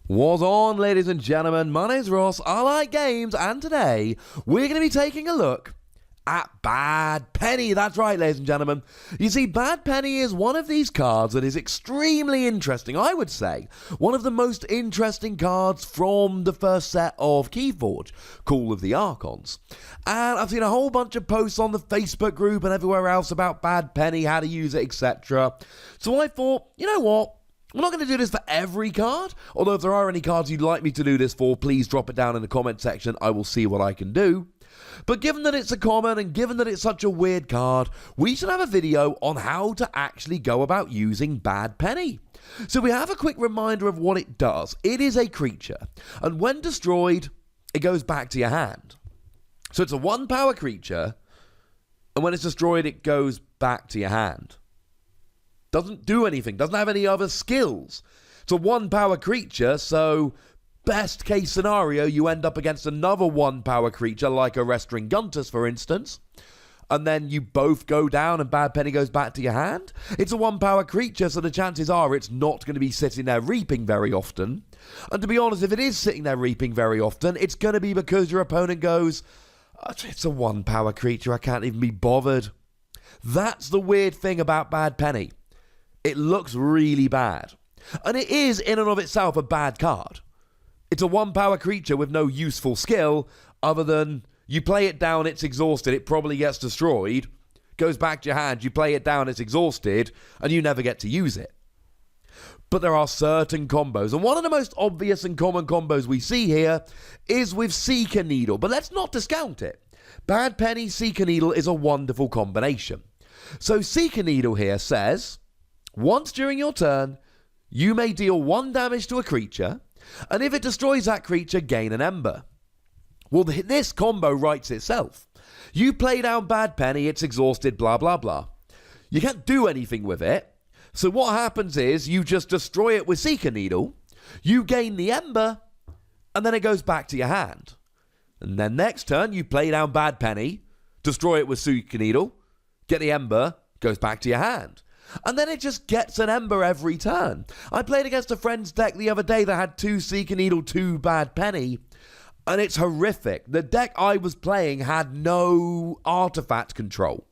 What's on, ladies and gentlemen? My name's Ross, I like games, and today we're going to be taking a look at Bad Penny. That's right, ladies and gentlemen. You see, Bad Penny is one of these cards that is extremely interesting. I would say one of the most interesting cards from the first set of Keyforge, Call of the Archons. And I've seen a whole bunch of posts on the Facebook group and everywhere else about Bad Penny, how to use it, etc. So I thought, you know what? I'm not going to do this for every card, although if there are any cards you'd like me to do this for, please drop it down in the comment section. I will see what I can do. But given that it's a common and given that it's such a weird card, we should have a video on how to actually go about using Bad Penny. So we have a quick reminder of what it does. It is a creature, and when destroyed, it goes back to your hand. So it's a 1-power creature, and when it's destroyed, it goes back to your hand. Doesn't do anything, doesn't have any other skills. It's a 1-power creature, so best case scenario, you end up against another 1-power creature like a Restringuntus, for instance, and then you both go down and Bad Penny goes back to your hand. It's a 1-power creature, so the chances are it's not going to be sitting there reaping very often. And to be honest, if it is sitting there reaping very often, it's going to be because your opponent goes, it's a 1-power creature, I can't even be bothered. That's the weird thing about Bad Penny. It looks really bad. And it is, in and of itself, a bad card. It's a 1-power creature with no useful skill, other than you play it down, it's exhausted, it probably gets destroyed, goes back to your hand, you play it down, it's exhausted, and you never get to use it. But there are certain combos, and one of the most obvious and common combos we see here is with Seeker Needle, but let's not discount it. Bad Penny Seeker Needle is a wonderful combination. So Seeker Needle here says, once during your turn, you may deal 1 damage to a creature, and if it destroys that creature, gain an ember. Well, this combo writes itself. You play down Bad Penny, it's exhausted, blah, blah, blah. You can't do anything with it, so what happens is you just destroy it with Seeker Needle, you gain the ember, and then it goes back to your hand. And then next turn, you play down Bad Penny, destroy it with Seeker Needle, get the ember, goes back to your hand. And then it just gets an ember every turn. I played against a friend's deck the other day that had 2 Seeker Needle, 2 Bad Penny, and it's horrific. The deck I was playing had no artifact control,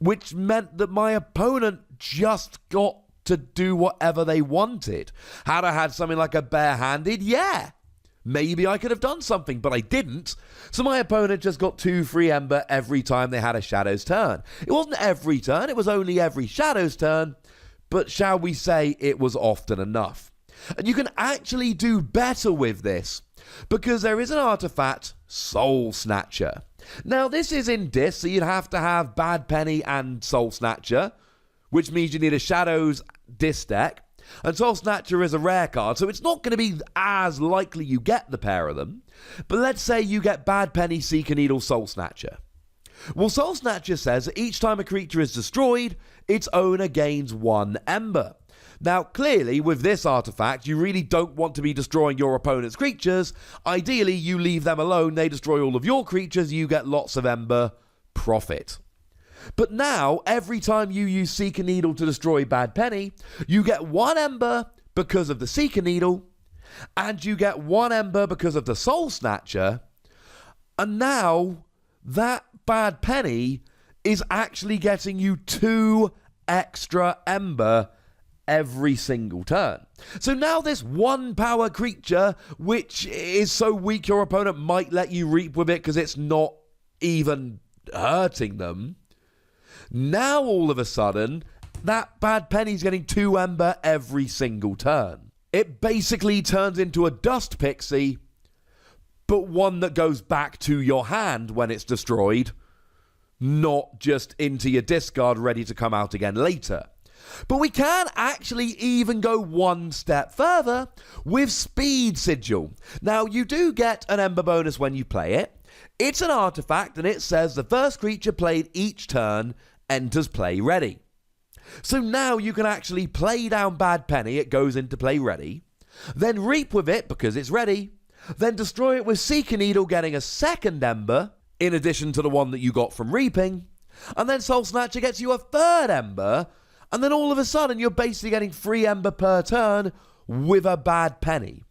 which meant that my opponent just got to do whatever they wanted. Had I had something like a bare-handed, yeah, maybe I could have done something, but I didn't. So my opponent just got 2 free ember every time they had a Shadow's turn. It wasn't every turn, it was only every Shadow's turn, but shall we say it was often enough. And you can actually do better with this, because there is an artifact, Soul Snatcher. Now this is in Dis, so you'd have to have Bad Penny and Soul Snatcher, which means you need a Shadow's Dis deck. And Soul Snatcher is a rare card, so it's not going to be as likely you get the pair of them. But let's say you get Bad Penny, Seeker Needle, Soul Snatcher. Well, Soul Snatcher says that each time a creature is destroyed, its owner gains 1 ember. Now, clearly, with this artifact, you really don't want to be destroying your opponent's creatures. Ideally, you leave them alone, they destroy all of your creatures, you get lots of ember, profit. But now, every time you use Seeker Needle to destroy Bad Penny, you get 1 ember because of the Seeker Needle, and you get 1 ember because of the Soul Snatcher, and now that Bad Penny is actually getting you 2 extra ember every single turn. So now this 1-power creature, which is so weak your opponent might let you reap with it because it's not even hurting them, now, all of a sudden, that Bad Penny's getting 2 ember every single turn. It basically turns into a dust pixie, but one that goes back to your hand when it's destroyed, not just into your discard ready to come out again later. But we can actually even go 1 step further with Speed Sigil. Now, you do get an ember bonus when you play it. It's an artifact, and it says the first creature played each turn enters play ready. So now you can actually play down Bad Penny, it goes into play ready, then reap with it because it's ready, then destroy it with Seeker Needle getting a 2nd ember, in addition to the one that you got from reaping, and then Soul Snatcher gets you a 3rd ember, and then all of a sudden you're basically getting 3 ember per turn with a bad penny.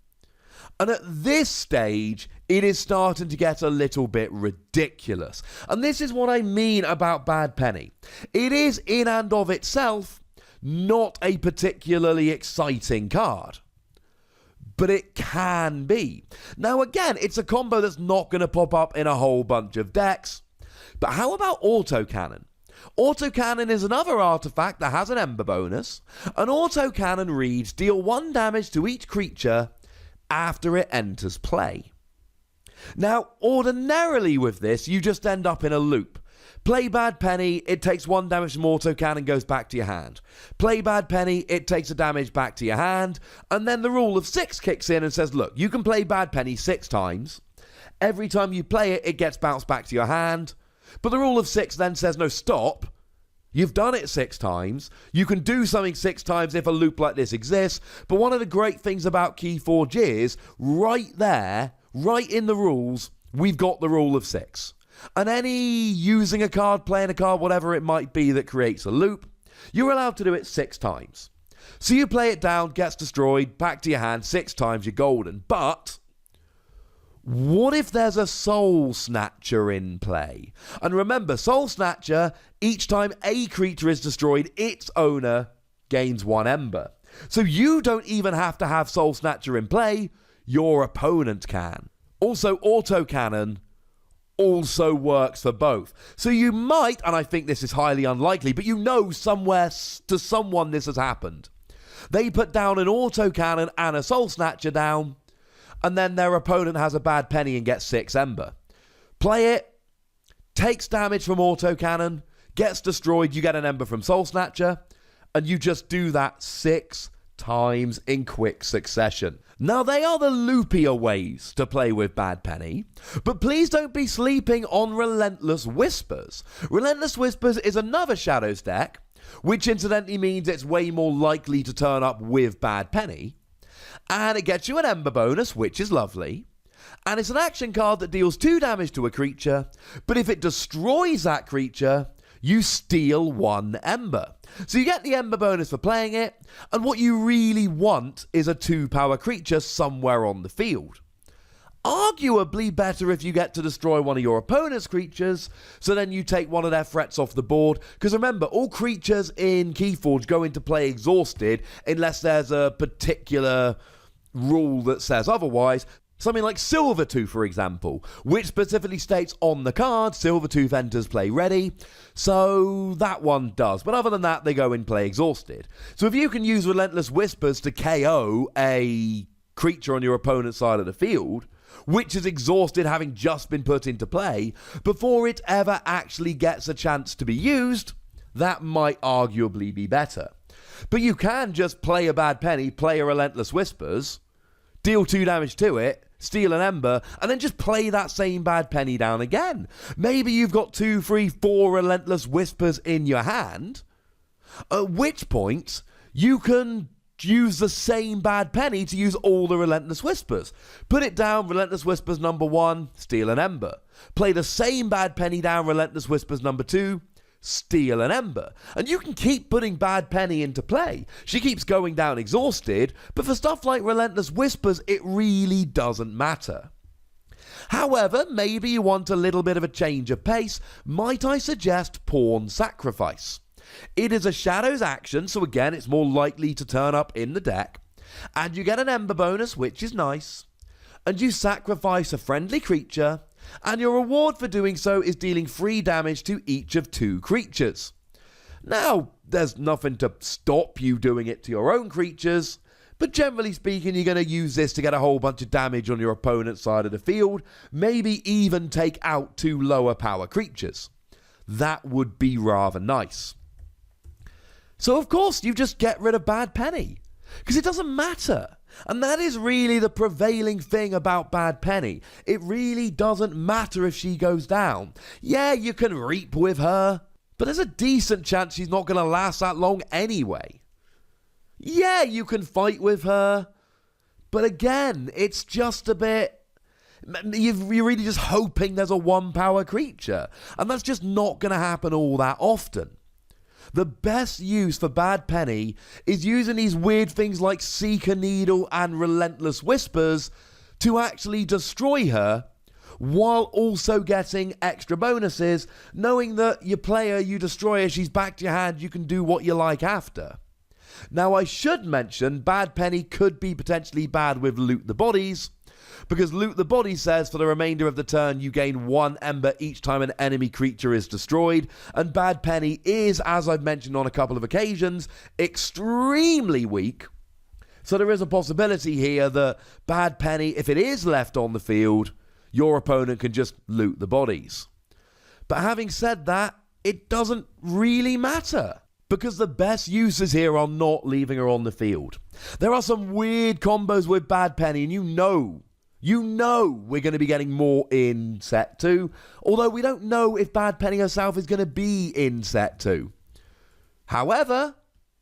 And at this stage, it is starting to get a little bit ridiculous. And this is what I mean about bad penny. It is in and of itself not a particularly exciting card, but it can be. Now again, it's a combo that's not going to pop up in a whole bunch of decks. But how about Autocannon? Autocannon is another artifact that has an Ember bonus. An Autocannon reads, deal 1 damage to each creature after it enters play. Now, ordinarily with this, you just end up in a loop. Play bad penny, it takes 1 damage from Autocannon, goes back to your hand. Play bad penny, it takes a damage back to your hand, and then the rule of 6 kicks in and says, look, you can play bad penny 6 times. Every time you play it, it gets bounced back to your hand. But the rule of 6 then says, no, stop. You've done it 6 times. You can do something 6 times if a loop like this exists. But one of the great things about Keyforge is, right there, right in the rules, we've got the rule of 6. And any using a card, playing a card, whatever it might be that creates a loop, you're allowed to do it 6 times. So you play it down, gets destroyed, back to your hand 6 times, you're golden. But what if there's a Soul Snatcher in play? And remember, Soul Snatcher, each time a creature is destroyed, its owner gains 1 Ember. So you don't even have to have Soul Snatcher in play, your opponent can. Also, Autocannon also works for both. So you might, and I think this is highly unlikely, but you know somewhere to someone this has happened. They put down an Autocannon and a Soul Snatcher down, and then their opponent has a bad penny and gets 6 Ember. Play it, takes damage from Autocannon, gets destroyed, you get an Ember from Soul Snatcher, and you just do that 6 times in quick succession. Now, they are the loopier ways to play with bad penny, but please don't be sleeping on Relentless Whispers. Relentless Whispers is another Shadows deck, which incidentally means it's way more likely to turn up with bad penny. And it gets you an Ember bonus, which is lovely. And it's an action card that deals 2 damage to a creature, but if it destroys that creature, you steal 1 Ember. So you get the Ember bonus for playing it, and what you really want is a 2-power creature somewhere on the field. Arguably better if you get to destroy one of your opponent's creatures, so then you take one of their threats off the board. Because remember, all creatures in Keyforge go into play exhausted unless there's a particular rule that says otherwise. Something like Silvertooth, for example, which specifically states on the card, Silvertooth enters play ready. So that one does. But other than that, they go in play exhausted. So if you can use Relentless Whispers to KO a creature on your opponent's side of the field, which is exhausted having just been put into play, before it ever actually gets a chance to be used, that might arguably be better. But you can just play a bad penny, play a Relentless Whispers, deal 2 damage to it, steal an Ember, and then just play that same bad penny down again. Maybe you've got 2, 3, 4 Relentless Whispers in your hand, at which point you can use the same bad penny to use all the Relentless Whispers. Put it down, Relentless Whispers number 1, steal an Ember. Play the same bad penny down, Relentless Whispers number 2, steal an Ember. And you can keep putting bad penny into play. She keeps going down exhausted, but for stuff like Relentless Whispers, it really doesn't matter. However, maybe you want a little bit of a change of pace. Might I suggest Pawn Sacrifice? It is a Shadows action, so again, it's more likely to turn up in the deck. And you get an Ember bonus, which is nice. And you sacrifice a friendly creature, and your reward for doing so is dealing 3 damage to each of 2 creatures. Now, there's nothing to stop you doing it to your own creatures, but generally speaking, you're going to use this to get a whole bunch of damage on your opponent's side of the field, maybe even take out 2 lower power creatures. That would be rather nice. So of course, you just get rid of bad penny, because it doesn't matter. And that is really the prevailing thing about bad penny. It really doesn't matter if she goes down. Yeah, you can reap with her, but there's a decent chance she's not going to last that long anyway. Yeah, you can fight with her, but again, it's just a bit... You're really just hoping there's a 1-power creature, and that's just not going to happen all that often. The best use for Bad Penny is using these weird things like Seeker Needle and Relentless Whispers to actually destroy her, while also getting extra bonuses, knowing that your player, you destroy her, she's back to your hand, you can do what you like after. Now, I should mention Bad Penny could be potentially bad with Loot the Bodies, because Loot the Body says for the remainder of the turn you gain 1 ember each time an enemy creature is destroyed, and Bad Penny is, as I've mentioned on a couple of occasions, extremely weak. So there is a possibility here that Bad Penny, if it is left on the field, your opponent can just loot the bodies. But having said that, it doesn't really matter, because the best uses here are not leaving her on the field. There are some weird combos with Bad Penny, and you know we're going to be getting more in set 2, although we don't know if Bad Penny herself is going to be in set 2. However,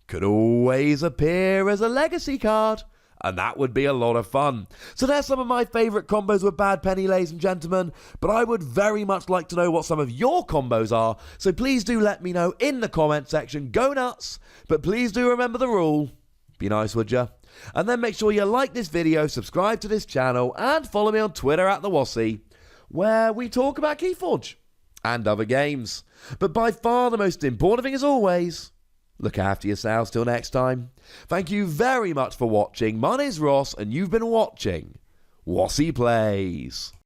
could always appear as a legacy card, and that would be a lot of fun. So there's some of my favourite combos with Bad Penny, ladies and gentlemen, but I would very much like to know what some of your combos are, so please do let me know in the comment section. Go nuts, but please do remember the rule. Be nice, would ya? And then make sure you like this video, subscribe to this channel, and follow me on Twitter at the Wossy, where we talk about Keyforge and other games. But by far the most important thing, as always, look after yourselves till next time. Thank you very much for watching. My name's Ross, and you've been watching Wossy Plays.